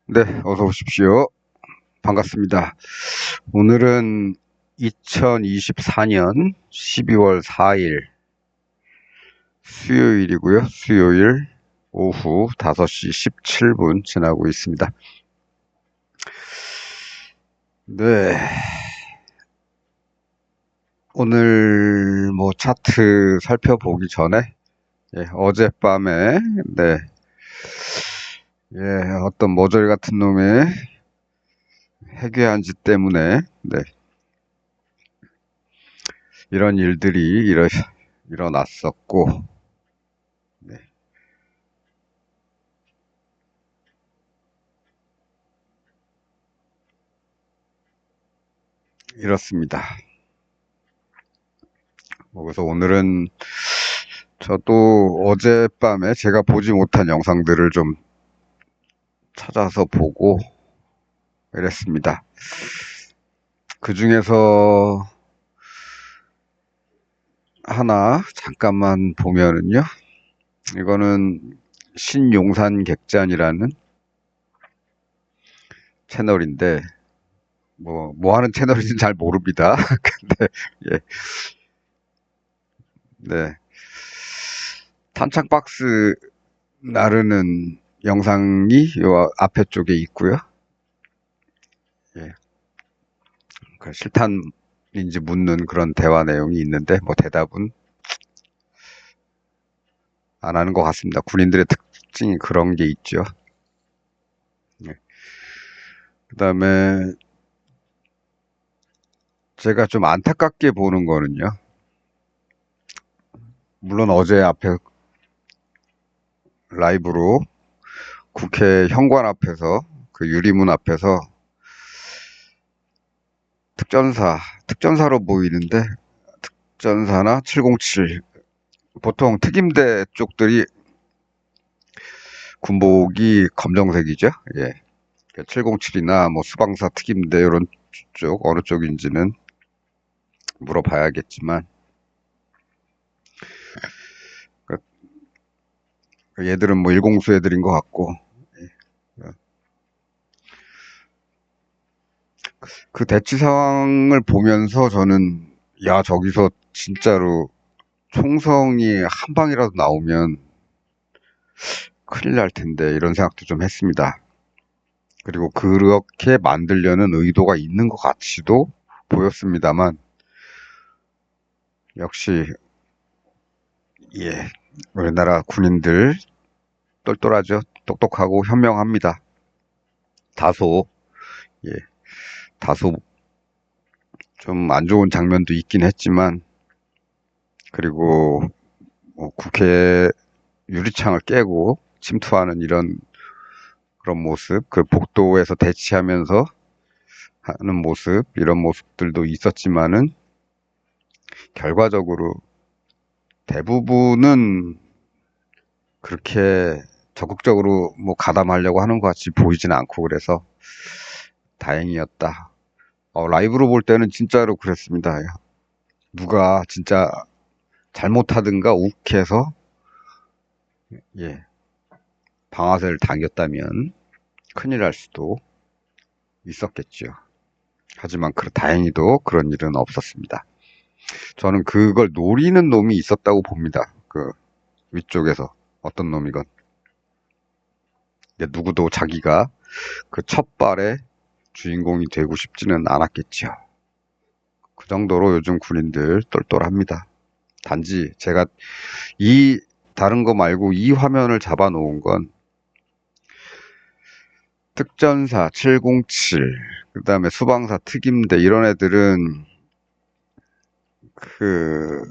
네, 어서 오십시오. 반갑습니다. 오늘은 2024년 12월 4일 수요일이고요. 수요일 오후 5시 17분 지나고 있습니다. 네, 오늘 뭐 차트 살펴보기 전에 어젯밤에 예, 어떤 머저리 같은 놈의 해괴한 짓 때문에 이런 일들이 일어났었고 네, 이렇습니다. 그래서 오늘은 저도 어젯밤에 제가 보지 못한 영상들을 좀 찾아서 보고 이랬습니다. 그 중에서 하나 잠깐만 보면은요. 이거는 신용산 객잔이라는 채널인데 뭐 하는 채널인지는 잘 모릅니다. 근데 예, 네. 탄창 박스 나르는 영상이 요 앞에 쪽에 있고요. 예. 그 실탄인지 묻는 그런 대화 내용이 있는데 뭐 대답은 안 하는 것 같습니다. 군인들의 특징이 그런 게 있죠. 네. 그다음에 제가 좀 안타깝게 보는 거는요. 물론 어제 앞에 라이브로 국회 현관 앞에서 그 유리문 앞에서 특전사로 보이는데 특전사나 707 보통 특임대 쪽들이 군복이 검정색이죠. 예. 707이나 뭐 수방사 특임대 이런 쪽 어느 쪽인지는 물어봐야겠지만 얘들은 뭐 일공수 애들인 것 같고 그 대치 상황을 보면서 저는 야 저기서 진짜로 총성이 한 방이라도 나오면 큰일 날 텐데 이런 생각도 좀 했습니다. 그리고 그렇게 만들려는 의도가 있는 것 같이도 보였습니다만 역시 예 우리나라 군인들 똘똘하죠. 똑똑하고 현명합니다. 다소 예 다소 좀 안 좋은 장면도 있긴 했지만 그리고 뭐 국회 유리창을 깨고 침투하는 이런 그런 모습, 그 복도에서 대치하면서 하는 모습, 이런 모습들도 있었지만은 결과적으로 대부분은 그렇게 적극적으로 뭐 가담하려고 하는 것 같이 보이진 않고 그래서 다행이었다. 라이브로 볼 때는 진짜로 그랬습니다. 누가 진짜 잘못하든가 욱해서 예, 방아쇠를 당겼다면 큰일 날 수도 있었겠죠. 하지만 다행히도 그런 일은 없었습니다. 저는 그걸 노리는 놈이 있었다고 봅니다. 그 위쪽에서 어떤 놈이건 누구도 자기가 그 첫 발의 주인공이 되고 싶지는 않았겠죠. 그 정도로 요즘 군인들 똘똘합니다. 단지 제가 이 다른 거 말고 이 화면을 잡아 놓은 건 특전사 707, 그 다음에 수방사 특임대 이런 애들은 그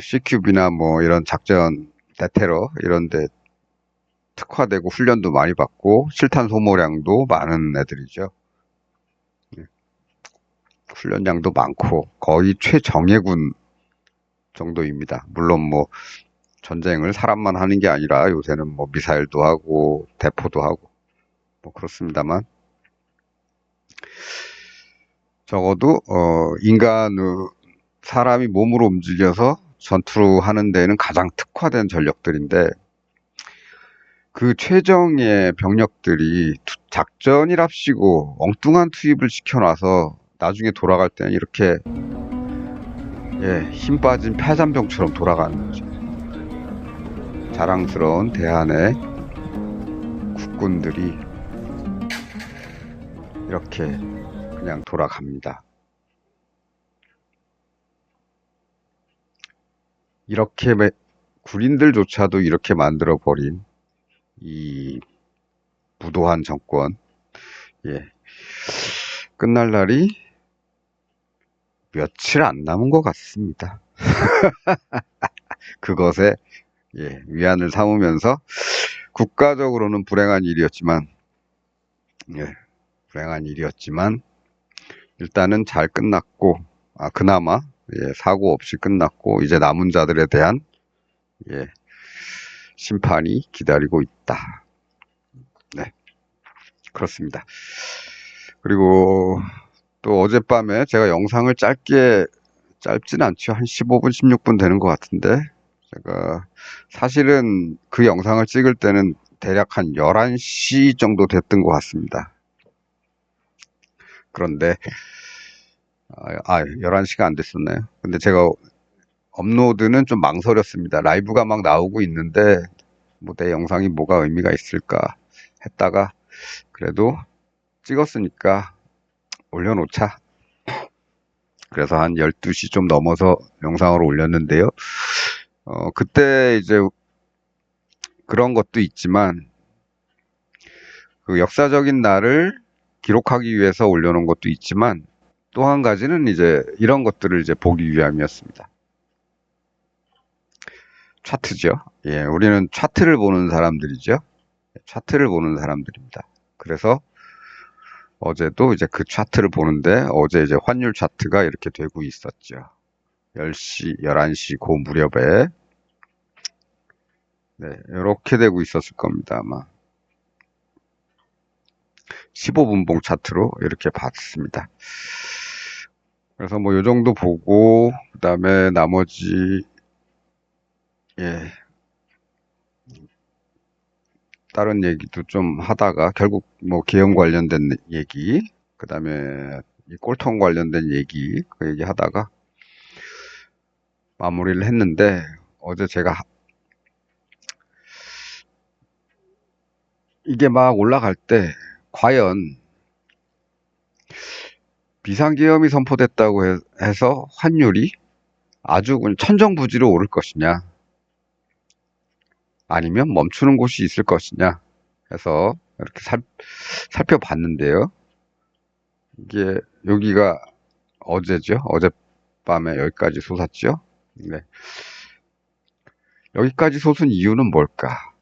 CQB나 뭐 이런 작전 대테러 이런데 특화되고 훈련도 많이 받고 실탄 소모량도 많은 애들이죠. 훈련량도 많고 거의 최정예군 정도입니다. 물론 뭐 전쟁을 사람만 하는 게 아니라 요새는 뭐 미사일도 하고 대포도 하고 뭐 그렇습니다만 적어도 사람이 몸으로 움직여서 전투하는 데는 가장 특화된 전력들인데 그 최정예 병력들이 작전이랍시고 엉뚱한 투입을 시켜놔서 나중에 돌아갈 때는 이렇게 힘 빠진 패잔병처럼 돌아가는 거죠. 자랑스러운 대한의 국군들이 이렇게 그냥 돌아갑니다. 이렇게 군인들조차도 이렇게 만들어버린 이 무도한 정권, 끝날 날이 며칠 안 남은 것 같습니다. 그것에 위안을 삼으면서 국가적으로는 불행한 일이었지만 일단은 잘 끝났고, 그나마 사고 없이 끝났고, 이제 남은 자들에 대한 심판이 기다리고 있다. 네, 그렇습니다. 그리고 또 어젯밤에 제가 영상을 짧진 않죠. 한 15분, 16분 되는 것 같은데, 제가 사실은 그 영상을 찍을 때는 대략 한 11시 정도 됐던 것 같습니다. 그런데 11시가 안 됐었나요? 근데 제가 업로드는 좀 망설였습니다. 라이브가 막 나오고 있는데 뭐 내 영상이 뭐가 의미가 있을까 했다가 그래도 찍었으니까 올려놓자. 그래서 한 12시 좀 넘어서 영상으로 올렸는데요. 그때 이제 그런 것도 있지만 그 역사적인 날을 기록하기 위해서 올려놓은 것도 있지만 또 한 가지는 이제 이런 것들을 이제 보기 위함이었습니다. 차트죠. 우리는 차트를 보는 사람들이죠. 차트를 보는 사람들입니다. 그래서 어제도 이제 그 차트를 보는데 어제 이제 환율 차트가 이렇게 되고 있었죠. 10시, 11시 그 무렵에 이렇게 되고 있었을 겁니다. 아마 15분봉 차트로 이렇게 봤습니다. 그래서 뭐 요 정도 보고 그 다음에 나머지 다른 얘기도 좀 하다가 결국 뭐 계엄 관련된 얘기 그 다음에 이 꼴통 관련된 얘기 그 얘기 하다가 마무리를 했는데 어제 제가 이게 막 올라갈 때 과연 비상계엄이 선포됐다고 해서 환율이 아주 천정부지로 오를 것이냐 아니면 멈추는 곳이 있을 것이냐 해서 이렇게 살펴봤는데요. 이게 여기가 어제죠. 어젯밤에 여기까지 솟았죠. 네. 여기까지 솟은 이유는 뭘까?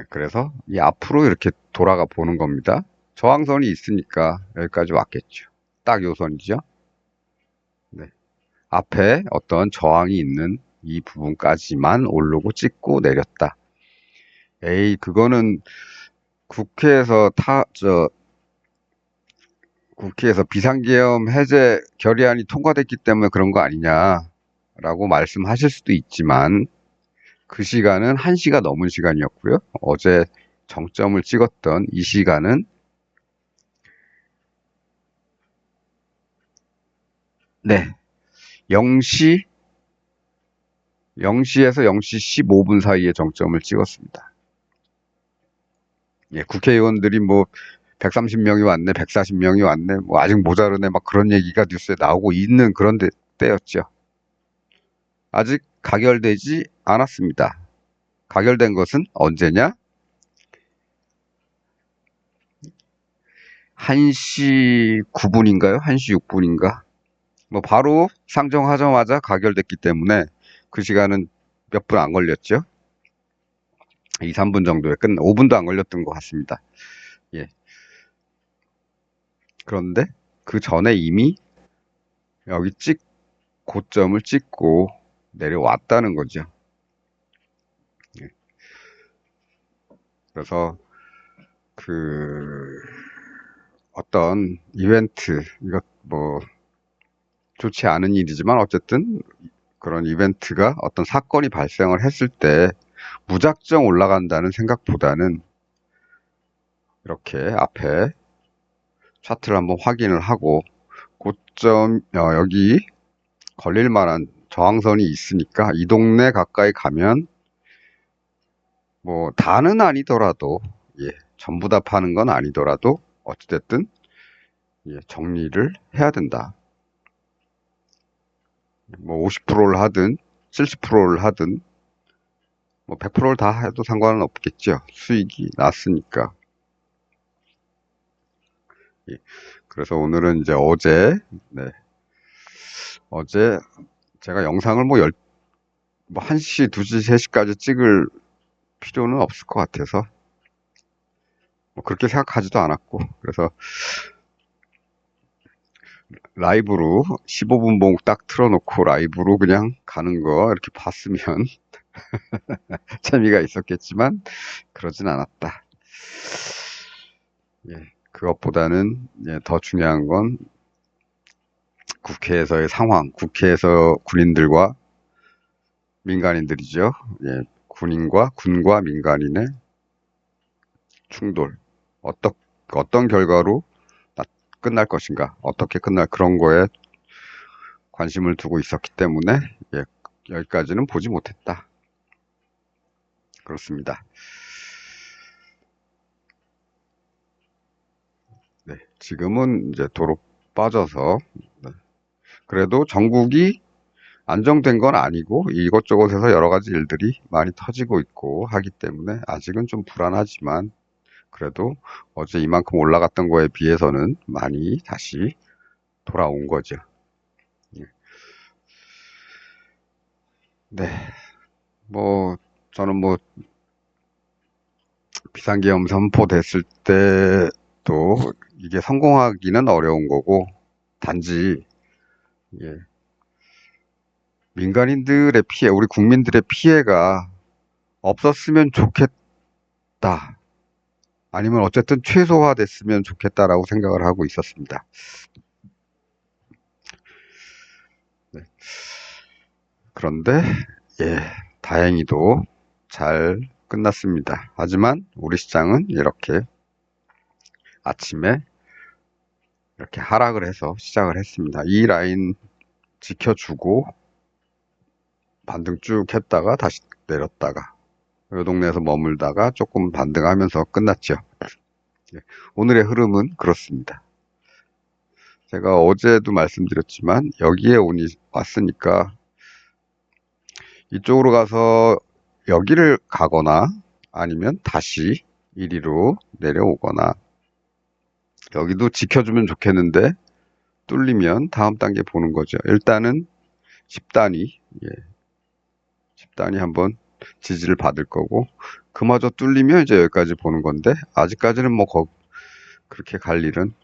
그래서 이 앞으로 이렇게 돌아가 보는 겁니다. 저항선이 있으니까 여기까지 왔겠죠. 딱 요 선이죠. 네. 앞에 어떤 저항이 있는 이 부분까지만 오르고 찍고 내렸다. 에이, 그거는 국회에서 국회에서 비상계엄 해제 결의안이 통과됐기 때문에 그런 거 아니냐라고 말씀하실 수도 있지만 그 시간은 1시가 넘은 시간이었고요. 어제 정점을 찍었던 이 시간은 0시에서 0시 15분 사이에 정점을 찍었습니다. 국회의원들이 뭐 130명이 왔네, 140명이 왔네, 뭐 아직 모자르네, 막 그런 얘기가 뉴스에 나오고 있는 그런 때였죠. 아직 가결되지 않았습니다. 가결된 것은 언제냐? 1시 9분인가요? 1시 6분인가? 뭐 바로 상정하자마자 가결됐기 때문에 그 시간은 몇 분 안 걸렸죠. 2, 3분 정도에 5분도 안 걸렸던 것 같습니다. 그런데 그 전에 이미 여기 고점을 찍고 내려왔다는 거죠. 그래서 어떤 이벤트, 이것 뭐 좋지 않은 일이지만 어쨌든 그런 이벤트가 어떤 사건이 발생을 했을 때 무작정 올라간다는 생각보다는 이렇게 앞에 차트를 한번 확인을 하고 고점 여기 걸릴 만한 저항선이 있으니까 이 동네 가까이 가면 뭐 다는 아니더라도 전부 다 파는 건 아니더라도 어찌됐든 정리를 해야 된다. 뭐 50%를 하든 70%를 하든 뭐 100%를 다 해도 상관은 없겠죠. 수익이 났으니까. 그래서 오늘은 이제 어제 제가 영상을 뭐 1시, 2시, 3시까지 찍을 필요는 없을 것 같아서 뭐 그렇게 생각하지도 않았고, 그래서 라이브로 15분 봉 딱 틀어놓고 라이브로 그냥 가는 거 이렇게 봤으면 재미가 있었겠지만 그러진 않았다. 그것보다는 더 중요한 건 국회에서의 상황, 국회에서 군인들과 민간인들이죠. 군과 민간인의 충돌, 어떤 결과로 끝날 것인가, 어떻게 끝날 그런 거에 관심을 두고 있었기 때문에 여기까지는 보지 못했다. 그렇습니다. 지금은 이제 도로 빠져서 그래도 전국이 안정된 건 아니고 이곳저곳에서 여러 가지 일들이 많이 터지고 있고 하기 때문에 아직은 좀 불안하지만 그래도 어제 이만큼 올라갔던 거에 비해서는 많이 다시 돌아온 거죠. 네. 뭐 저는 뭐 비상계엄 선포됐을 때도 이게 성공하기는 어려운 거고 단지 민간인들의 피해, 우리 국민들의 피해가 없었으면 좋겠다. 아니면 어쨌든 최소화됐으면 좋겠다라고 생각을 하고 있었습니다. 그런데 다행히도 잘 끝났습니다. 하지만 우리 시장은 이렇게 아침에 이렇게 하락을 해서 시작을 했습니다. 이 라인 지켜주고 반등 쭉 했다가 다시 내렸다가 이 동네에서 머물다가 조금 반등하면서 끝났죠. 오늘의 흐름은 그렇습니다. 제가 어제도 말씀드렸지만 여기에 왔으니까 이쪽으로 가서 여기를 가거나 아니면 다시 이리로 내려오거나 여기도 지켜주면 좋겠는데 뚫리면 다음 단계 보는 거죠. 일단은 10단위 10단위 한번 지지를 받을 거고 그마저 뚫리면 이제 여기까지 보는 건데 아직까지는 뭐 그렇게 갈 일은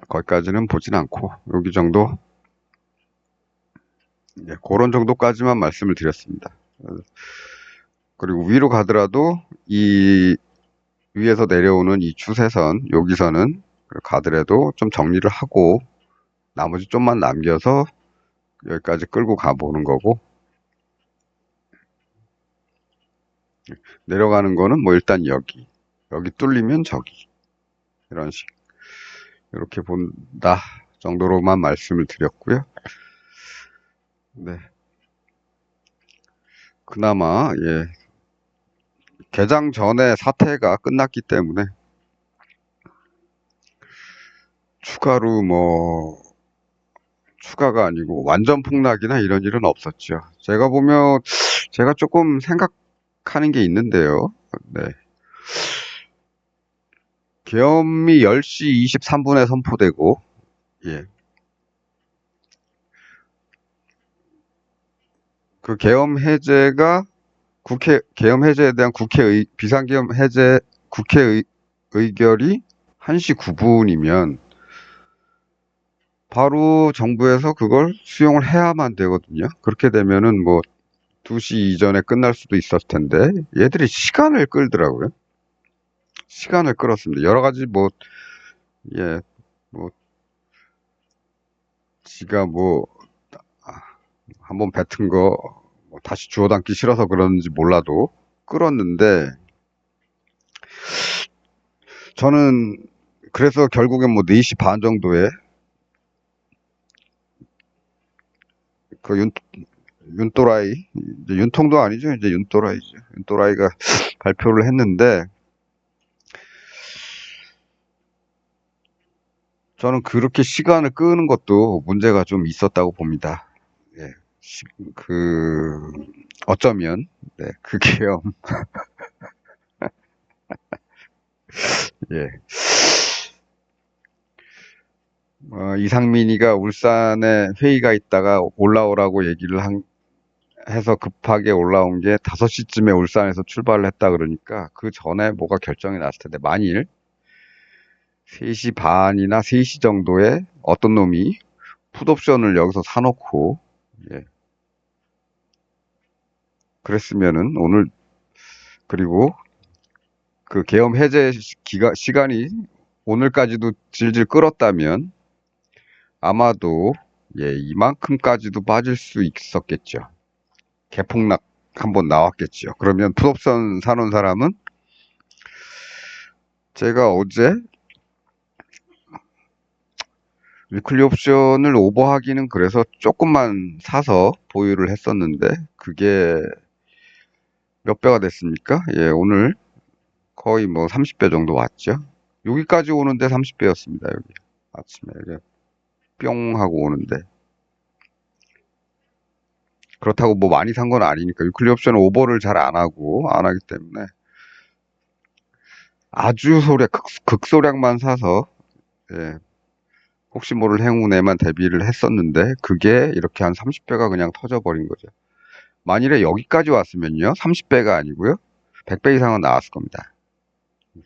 거기까지는 보진 않고 여기 정도 그런 정도까지만 말씀을 드렸습니다. 그리고 위로 가더라도 이 위에서 내려오는 이 추세선 여기서는 가더라도 좀 정리를 하고 나머지 좀만 남겨서 여기까지 끌고 가보는 거고 내려가는 거는 뭐 일단 여기 뚫리면 저기 이런 식 이렇게 본다 정도로만 말씀을 드렸고요. 네. 그나마 개장 전에 사태가 끝났기 때문에 추가가 아니고 완전 폭락이나 이런 일은 없었죠. 제가 조금 생각하는 게 있는데요. 네. 계엄이 10시 23분에 선포되고, 그 계엄 해제가 계엄 해제에 대한 비상계엄 해제 의결이 1시 9분이면 바로 정부에서 그걸 수용을 해야만 되거든요. 그렇게 되면은 뭐 2시 이전에 끝날 수도 있었을 텐데 얘들이 시간을 끌더라고요. 시간을 끌었습니다. 여러 가지 지가 한번 뱉은 거 다시 주워 담기 싫어서 그런지 몰라도 끌었는데, 저는 그래서 결국엔 뭐 4시 반 정도에 그 윤또라이, 이제 윤통도 아니죠. 이제 윤또라이죠. 윤또라이가 발표를 했는데, 저는 그렇게 시간을 끄는 것도 문제가 좀 있었다고 봅니다. 예, 그, 어쩌면, 네, 그 계엄, 예. 이상민이가 울산에 회의가 있다가 올라오라고 얘기를 해서 급하게 올라온 게 5시쯤에 울산에서 출발을 했다 그러니까 그 전에 뭐가 결정이 났을 텐데, 만일 3시 반이나 3시 정도에 어떤 놈이 풋옵션을 여기서 사놓고, 예, 그랬으면은 오늘, 그리고 그 계엄 해제 시간이 오늘까지도 질질 끌었다면 아마도, 예, 이만큼까지도 빠질 수 있었겠죠. 개폭락 한번 나왔겠죠. 그러면 풋옵션 사놓은 사람은, 제가 어제 위클리 옵션을 오버하기는 그래서 조금만 사서 보유를 했었는데, 그게 몇 배가 됐습니까? 예, 오늘 거의 뭐 30배 정도 왔죠. 여기까지 오는데 30배였습니다. 여기 아침에 이렇게 뿅 하고 오는데, 그렇다고 뭐 많이 산 건 아니니까, 위클리 옵션은 오버를 잘 안 하기 때문에 아주 극소량만 사서, 예, 혹시 모를 행운에만 대비를 했었는데, 그게 이렇게 한 30배가 그냥 터져버린 거죠. 만일에 여기까지 왔으면요, 30배가 아니고요, 100배 이상은 나왔을 겁니다.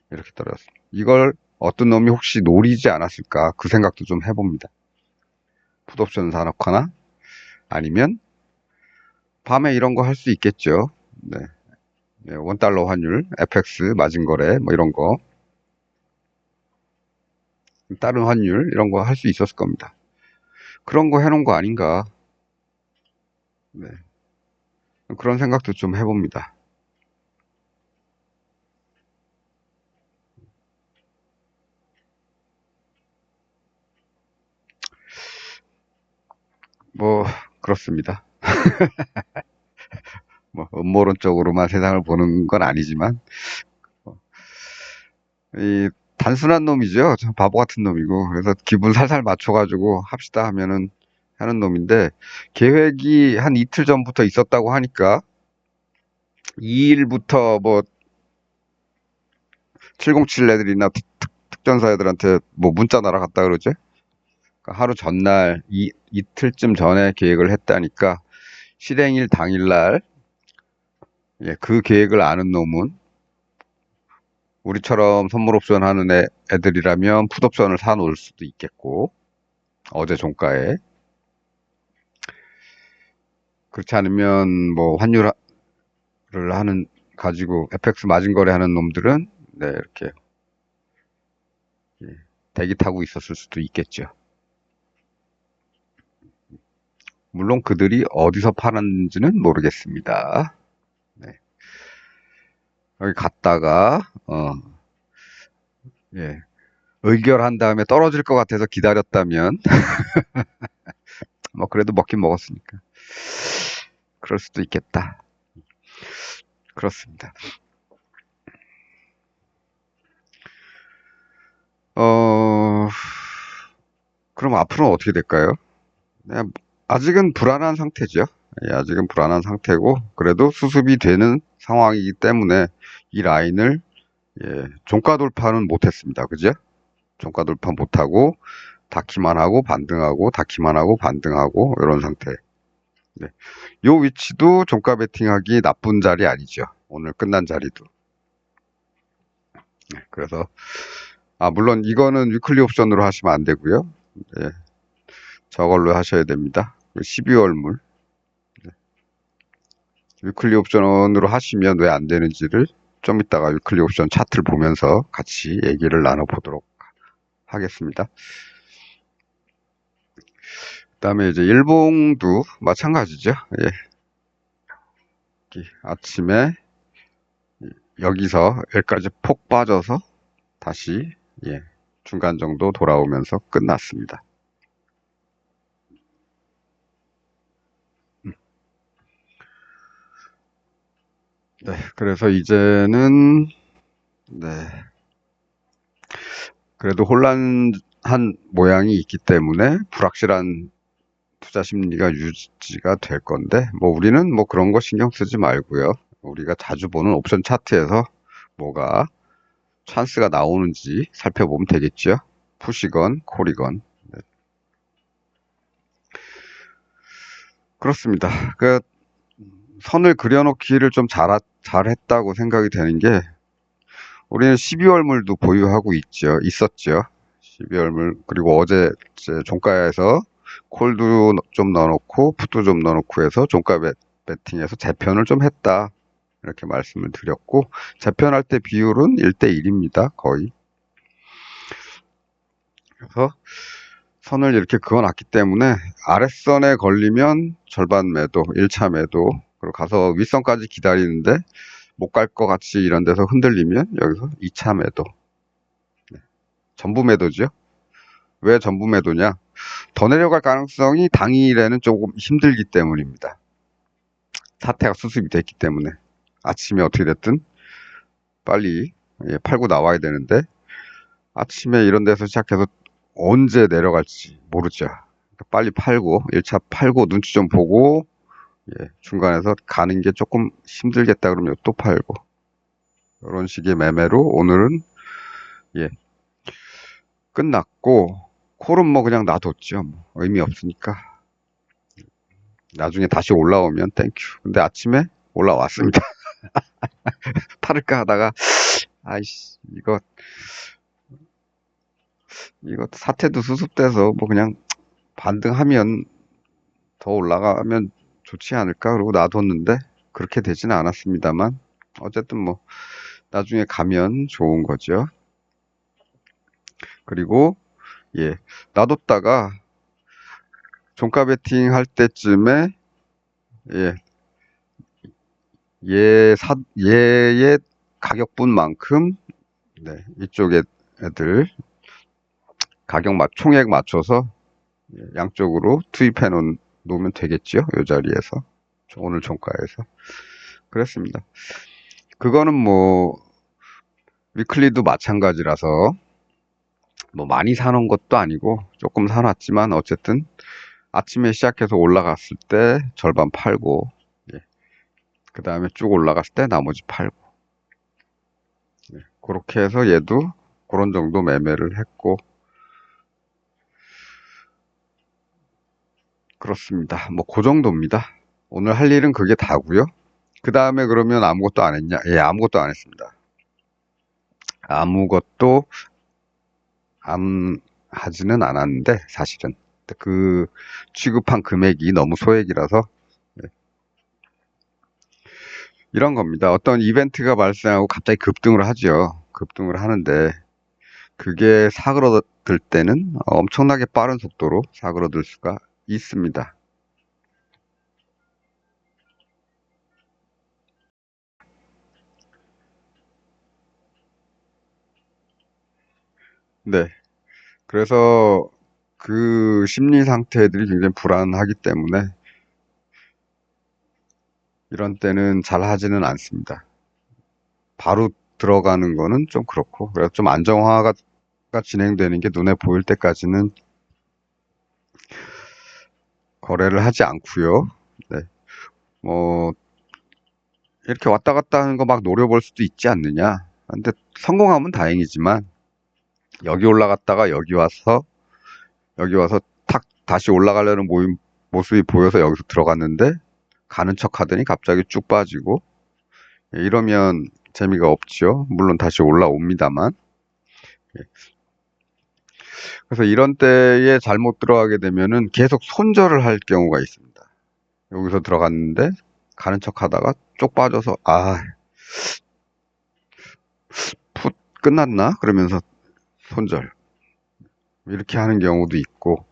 이렇게 떨어졌습니다. 이걸 어떤 놈이 혹시 노리지 않았을까, 그 생각도 좀 해봅니다. 풋옵션 사놓거나, 아니면 밤에 이런 거 할 수 있겠죠. 네. 네, 원달러 환율, FX, 마진 거래, 뭐 이런 거, 다른 환율, 이런 거 할 수 있었을 겁니다. 그런 거 해놓은 거 아닌가. 네. 그런 생각도 좀 해봅니다. 뭐, 그렇습니다. 뭐, 음모론적으로만 세상을 보는 건 아니지만, 이, 단순한 놈이죠. 참 바보 같은 놈이고. 그래서 기분 살살 맞춰가지고 합시다 하면은 하는 놈인데, 계획이 한 이틀 전부터 있었다고 하니까, 2일부터 뭐, 707 애들이나 특전사 애들한테 뭐 문자 날아갔다 그러죠. 그러니까 하루 전날, 이틀쯤 전에 계획을 했다니까, 실행일 당일날, 예, 그 계획을 아는 놈은 우리처럼 선물 옵션 하는 애들이라면 풋옵션을 사놓을 수도 있겠고, 어제 종가에. 그렇지 않으면 뭐 환율을 가지고 FX 마진 거래하는 놈들은, 네, 이렇게, 예, 대기 타고 있었을 수도 있겠죠. 물론 그들이 어디서 팔았는지는 모르겠습니다. 네. 여기 갔다가, 예, 의결한 다음에 떨어질 것 같아서 기다렸다면, 뭐 그래도 먹긴 먹었으니까 그럴 수도 있겠다. 그렇습니다. 어, 그럼 앞으로는 어떻게 될까요? 네, 아직은 불안한 상태죠. 예, 아직은 불안한 상태고, 그래도 수습이 되는 상황이기 때문에 이 라인을, 예, 종가 돌파는 못했습니다. 그죠? 종가 돌파 못하고 닿기만 하고 반등하고 닿기만 하고 반등하고 이런 상태. 네. 요 위치도 종가 베팅하기 나쁜 자리 아니죠. 오늘 끝난 자리도. 네, 그래서 물론 이거는 위클리 옵션으로 하시면 안 되고요. 예, 저걸로 하셔야 됩니다. 12월물. 위클리 옵션으로 하시면 왜 안 되는지를 좀 이따가 위클리 옵션 차트를 보면서 같이 얘기를 나눠보도록 하겠습니다. 그다음에 이제 일봉도 마찬가지죠. 예. 아침에 여기서 여기까지 폭 빠져서 다시 중간 정도 돌아오면서 끝났습니다. 네, 그래서 이제는 네, 그래도 혼란한 모양이 있기 때문에 불확실한 투자 심리가 유지가 될 건데, 뭐 우리는 뭐 그런 거 신경 쓰지 말고요. 우리가 자주 보는 옵션 차트에서 뭐가 찬스가 나오는지 살펴보면 되겠죠. 푸시건, 콜이건. 네. 그렇습니다. 그 선을 그려놓기를 좀 잘했다고 생각이 되는 게, 우리는 12월물도 보유하고 있었죠. 12월물. 그리고 어제 종가에서 콜도 좀 넣어놓고, 풋도 좀 넣어놓고 해서 종가 배팅해서 재편을 좀 했다. 이렇게 말씀을 드렸고, 재편할 때 비율은 1대1입니다. 거의. 그래서 선을 이렇게 그어놨기 때문에 아랫선에 걸리면 절반 매도, 1차 매도, 그리고 가서 윗선까지 기다리는데 못 갈 것 같이 이런 데서 흔들리면 여기서 2차 매도. 전부 매도죠. 왜 전부 매도냐? 더 내려갈 가능성이 당일에는 조금 힘들기 때문입니다. 사태가 수습이 됐기 때문에. 아침에 어떻게 됐든 빨리 팔고 나와야 되는데, 아침에 이런 데서 시작해서 언제 내려갈지 모르죠. 그러니까 빨리 팔고 1차 팔고 눈치 좀 보고 중간에서 가는 게 조금 힘들겠다 그러면 또 팔고, 이런 식의 매매로 오늘은 끝났고, 콜은 뭐 그냥 놔뒀죠. 뭐 의미 없으니까. 나중에 다시 올라오면 땡큐. 근데 아침에 올라왔습니다. 팔을까 하다가 아이씨, 이거 사태도 수습돼서 뭐 그냥 반등하면 더 올라가면 좋지 않을까 그러고 놔뒀는데, 그렇게 되지는 않았습니다만 어쨌든 뭐 나중에 가면 좋은 거죠. 그리고 놔뒀다가 종가 베팅 할 때쯤에 얘의 가격분만큼 이쪽 애들 가격 총액 맞춰서 양쪽으로 투입해 놓으면 되겠죠. 이 자리에서 오늘 종가에서 그랬습니다. 그거는 뭐 위클리도 마찬가지라서 뭐 많이 사놓은 것도 아니고 조금 사놨지만, 어쨌든 아침에 시작해서 올라갔을 때 절반 팔고, 그 다음에 쭉 올라갔을 때 나머지 팔고, 그렇게 해서 얘도 그런 정도 매매를 했고, 그렇습니다. 뭐 그 정도입니다. 오늘 할 일은 그게 다고요. 그 다음에 그러면 아무것도 안 했냐? 아무것도 안 했습니다. 아무것도 안 하지는 않았는데, 사실은 그 취급한 금액이 너무 소액이라서 이런 겁니다. 어떤 이벤트가 발생하고 갑자기 급등을 하죠. 급등을 하는데 그게 사그러들 때는 엄청나게 빠른 속도로 사그러들 수가 있습니다. 네. 그래서 그 심리 상태들이 굉장히 불안하기 때문에 이런 때는 잘 하지는 않습니다. 바로 들어가는 거는 좀 그렇고, 그래서 좀 안정화가 진행되는 게 눈에 보일 때까지는 거래를 하지 않고요. 네. 뭐 이렇게 왔다 갔다 하는 거 막 노려볼 수도 있지 않느냐. 근데 성공하면 다행이지만, 여기 올라갔다가 여기 와서 탁 다시 올라가려는 모습이 보여서 여기서 들어갔는데 가는 척 하더니 갑자기 쭉 빠지고, 이러면 재미가 없죠. 물론 다시 올라옵니다만. 그래서 이런 때에 잘못 들어가게 되면은 계속 손절을 할 경우가 있습니다. 여기서 들어갔는데 가는 척 하다가 쪽 빠져서 풋 끝났나? 그러면서 손절. 이렇게 하는 경우도 있고.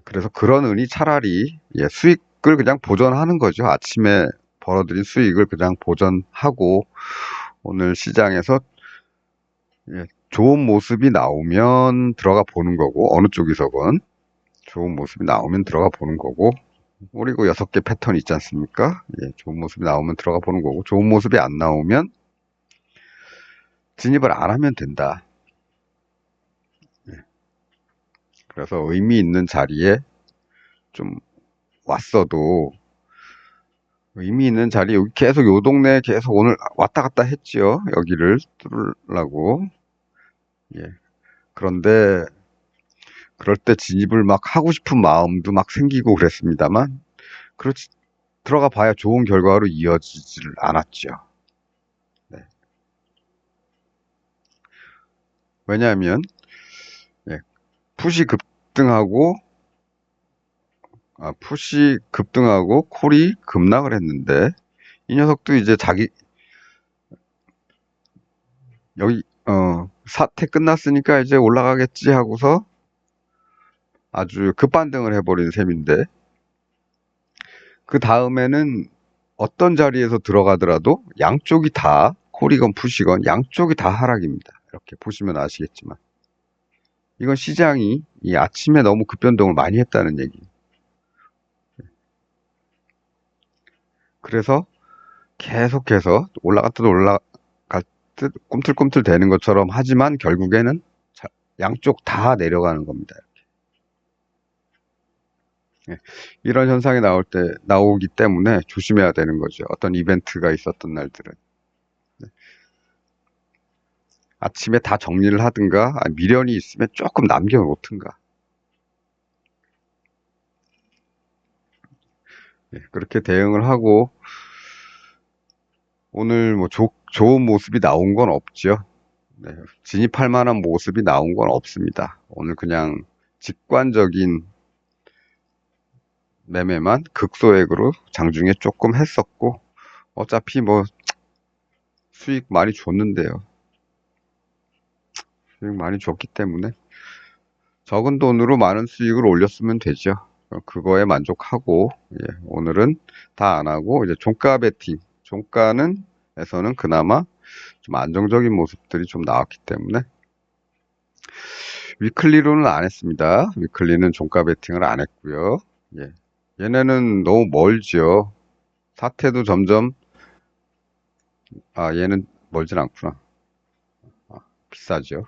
그래서 그런 운이 차라리 수익 수익을 그냥 보전하는 거죠. 아침에 벌어들인 수익을 그냥 보전하고 오늘 시장에서 좋은 모습이 나오면 들어가 보는 거고 어느 쪽에서건 좋은 모습이 나오면 들어가 보는 거고 그리고 6개 패턴 있지 않습니까? 좋은 모습이 나오면 들어가 보는 거고 좋은 모습이 안 나오면 진입을 안 하면 된다. 그래서 의미 있는 자리에 좀 왔어도 의미 있는 자리 여기 계속 요 동네 계속 오늘 왔다 갔다 했지요. 여기를 뚫으려고. 그런데 그럴 때 진입을 막 하고 싶은 마음도 막 생기고 그랬습니다만 그렇지 들어가 봐야 좋은 결과로 이어지질 않았죠. 네. 왜냐하면 푸시 급등하고 푸시 급등하고 콜이 급락을 했는데 이 녀석도 이제 자기 여기 사태 끝났으니까 이제 올라가겠지 하고서 아주 급반등을 해버린 셈인데 그 다음에는 어떤 자리에서 들어가더라도 양쪽이 다 콜이건 푸시건 양쪽이 다 하락입니다. 이렇게 보시면 아시겠지만 이건 시장이 이 아침에 너무 급변동을 많이 했다는 얘기. 그래서 계속해서 올라갔다 올라갈 듯 꿈틀꿈틀 되는 것처럼 하지만 결국에는 양쪽 다 내려가는 겁니다. 이런 현상이 나오기 때문에 조심해야 되는 거죠. 어떤 이벤트가 있었던 날들은. 아침에 다 정리를 하든가, 미련이 있으면 조금 남겨놓든가. 그렇게 대응을 하고, 오늘 뭐 좋은 모습이 나온 건 없죠. 진입할 만한 모습이 나온 건 없습니다. 오늘 그냥 직관적인 매매만 극소액으로 장중에 조금 했었고, 어차피 뭐 수익 많이 줬는데요. 수익 많이 줬기 때문에 적은 돈으로 많은 수익을 올렸으면 되죠. 그거에 만족하고 오늘은 다 안 하고 이제 종가 베팅, 종가에서는 그나마 좀 안정적인 모습들이 좀 나왔기 때문에 위클리로는 안 했습니다. 위클리는 종가 베팅을 안 했고요. 얘네는 너무 멀죠. 사태도 점점 얘는 멀진 않구나. 비싸죠.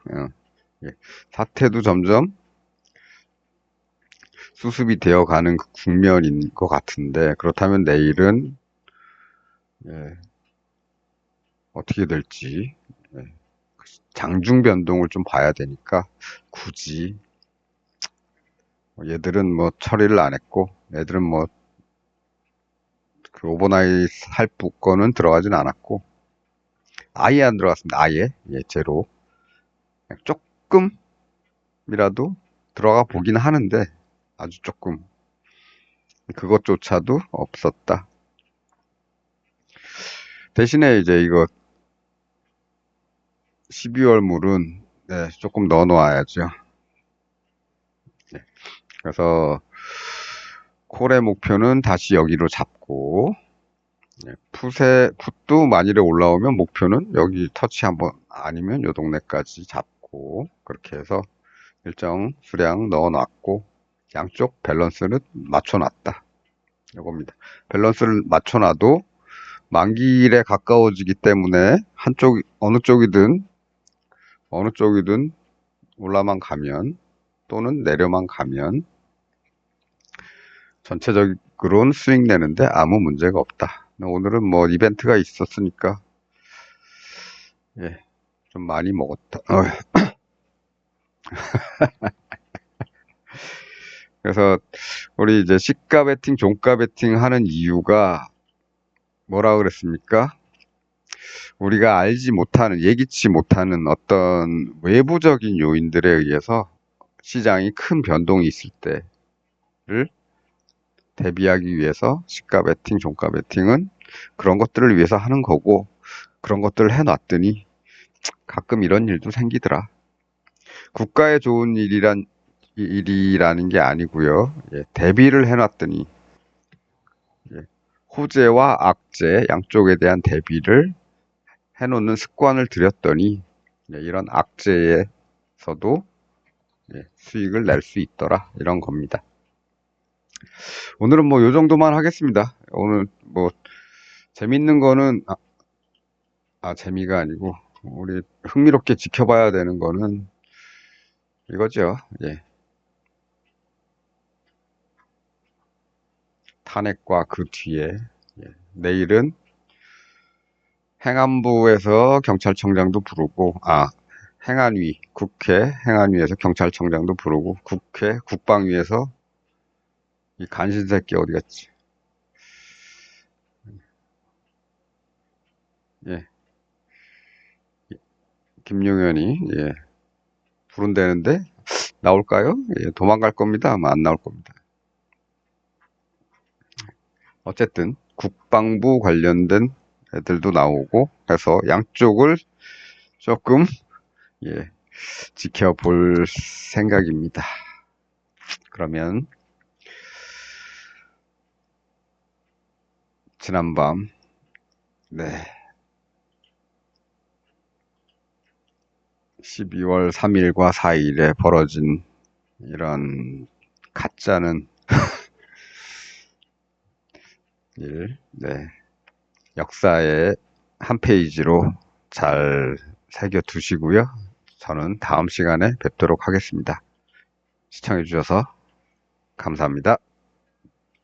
사태도 점점 수습이 되어가는 그 국면인 것 같은데 그렇다면 내일은 어떻게 될지 장중 변동을 좀 봐야 되니까 굳이 얘들은 뭐 처리를 안 했고 얘들은 뭐 그 오버나잇 할부 거는 들어가진 않았고 아예 안 들어갔습니다. 아예 제로 조금이라도 들어가 보긴 하는데 아주 조금 그것조차도 없었다. 대신에 이제 이거 12월 물은 조금 넣어 놓아야죠. 그래서 콜의 목표는 다시 여기로 잡고 풋도 만일에 올라오면 목표는 여기 터치 한번 아니면 요 동네까지 잡고 그렇게 해서 일정 수량 넣어 놨고 양쪽 밸런스를 맞춰 놨다. 이겁니다. 밸런스를 맞춰 놔도 만기일에 가까워지기 때문에 어느 쪽이든 올라만 가면 또는 내려만 가면 전체적으로는 수익 내는데 아무 문제가 없다. 오늘은 뭐 이벤트가 있었으니까 좀 많이 먹었다. 그래서 우리 이제 시가 베팅, 종가 베팅 하는 이유가 뭐라 그랬습니까? 우리가 알지 못하는, 예기치 못하는 어떤 외부적인 요인들에 의해서 시장이 큰 변동이 있을 때를 대비하기 위해서 시가 베팅, 종가 베팅은 그런 것들을 위해서 하는 거고 그런 것들을 해놨더니 가끔 이런 일도 생기더라. 국가에 좋은 일이라는 게 아니고요. 대비를 해놨더니 후재와 악재 양쪽에 대한 대비를 해놓는 습관을 들였더니 이런 악재에서도 수익을 낼 수 있더라 이런 겁니다. 오늘은 뭐 요 정도만 하겠습니다. 오늘 뭐 재밌는 거는 재미가 아니고 우리 흥미롭게 지켜봐야 되는 거는 이거죠. 탄핵과 그 뒤에 내일은 행안부에서 경찰청장도 부르고 행안위 국회 행안위에서 경찰청장도 부르고 국회 국방위에서 이 간신새끼 어디 갔지? 김용현이 부른다는데 나올까요? 도망갈 겁니다. 아마 안 나올 겁니다. 어쨌든 국방부 관련된 애들도 나오고 해서 양쪽을 조금 지켜볼 생각입니다. 그러면 지난밤 12월 3일과 4일에 벌어진 이런 가짜는 일, 역사의 한 페이지로 잘 새겨두시고요. 저는 다음 시간에 뵙도록 하겠습니다. 시청해주셔서 감사합니다.